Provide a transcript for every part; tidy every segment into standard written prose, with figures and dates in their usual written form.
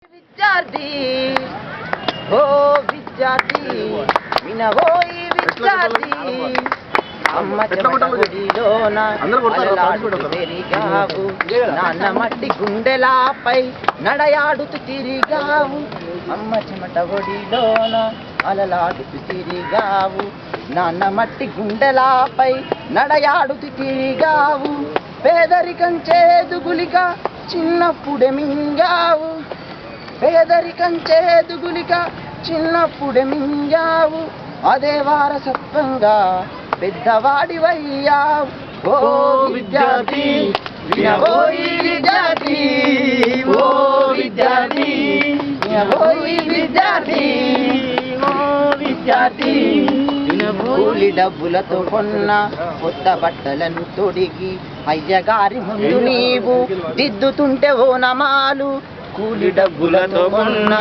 విద్యార్థి ఓ విద్యార్థి వినబోయి విద్యార్థి అమ్మ చెమటలోన అలలాడుతూ తిరిగావు నాన్న మట్టి గుండెలాపై నడయాడుతూ తిరిగావు అమ్మ చెమట ఒడిలోన అలలాడుతూ తిరిగావు నాన్న మట్టి గుండెలాపై నడయాడుతూ తిరిగావు పేదరికం చేదుగులిక చిన్నప్పుడే మింగావు పేదరికం చేదుగులిక చిన్నప్పుడే మింగావు అదే వారసత్వంగా పెద్దవాడివయ్యావు ఓ విద్యార్థి వినబోయి విద్యార్థి ఓ విద్యార్థి వినబోయి విద్యార్థి ఓ విద్యార్థి కూలి డబ్బులతో కొన్న కొత్త బట్టలను తొడిగి అయ్యగారి ముందు నీవు దిద్దుతుంటే ఓ నమాలు కూలి డబ్బులతో కొన్న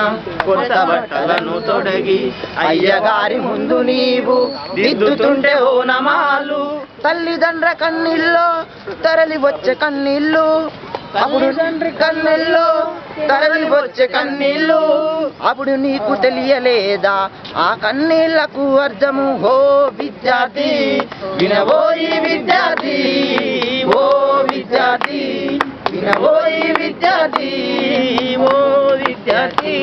కొత్త బట్టలను తొడిగి అయ్యగారి ముందు నీవు దిద్దుతుంటే ఓ నమాలు తల్లిదండ్రుల కన్నీల్లో తరలి వచ్చే కన్నీళ్ళు అప్పుడు తండ్రి కన్నీళ్ళు తరలి వచ్చే కన్నీళ్ళు అప్పుడు నీకు తెలియలేదా ఆ కన్నీళ్లకు అర్థము ఓ విద్యార్థి వినబోయి విద్యార్థి ఓ విద్యార్థి వినబోయి విద్యార్థి ఓ విద్యార్థి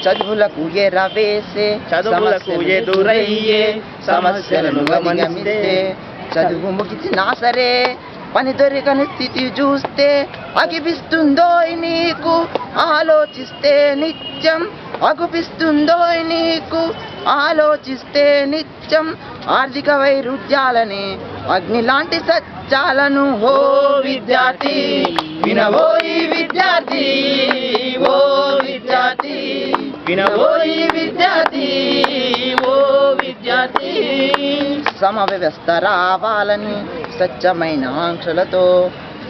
చదువులకు ఎరవేసే చదువులకు ఎదురయ్యే సమస్యలను గమనిస్తే చదువు ముగిసినా సరే పని దొరికని స్థితి చూస్తే అగిపిస్తుందో నీకు ఆలోచిస్తే నిత్యం అగుపిస్తుందో నీకు ఆలోచిస్తే నిత్యం ఆర్థిక వైరుధ్యాలని అగ్ని లాంటి సత్యాలను ఓ విద్యార్థి వినబోయి విద్యార్థి ఓ విద్యార్థి వినబోయి విద్యార్థి ఓ విద్యార్థి సమ వ్యవస్థ రావాలని స్వచ్ఛమైన ఆంక్షలతో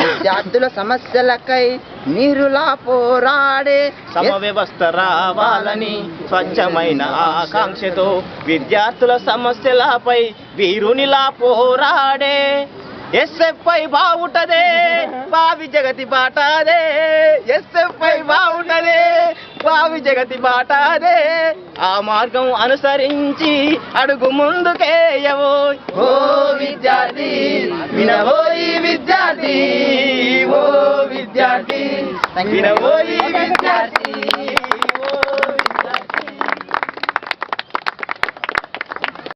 విద్యార్థుల సమస్యలకై నీరులా పోరాడే సమ వ్యవస్థ రావాలని స్వచ్ఛమైన ఆకాంక్షతో విద్యార్థుల సమస్యలపై వీరునిలా పోరాడే ఎస్ఎఫ్ఐ బావుంటదే భావి జగతి బాటాదే ఎస్ఎఫ్ఐ బావుంటదే భావి జగతి బాటాదే ఆ మార్గం అనుసరించి అడుగు ముందుకేయవో ఓ విద్యార్థి వినబోయి విద్యార్థి ఓ విద్యార్థి వినబోయి విద్యార్థి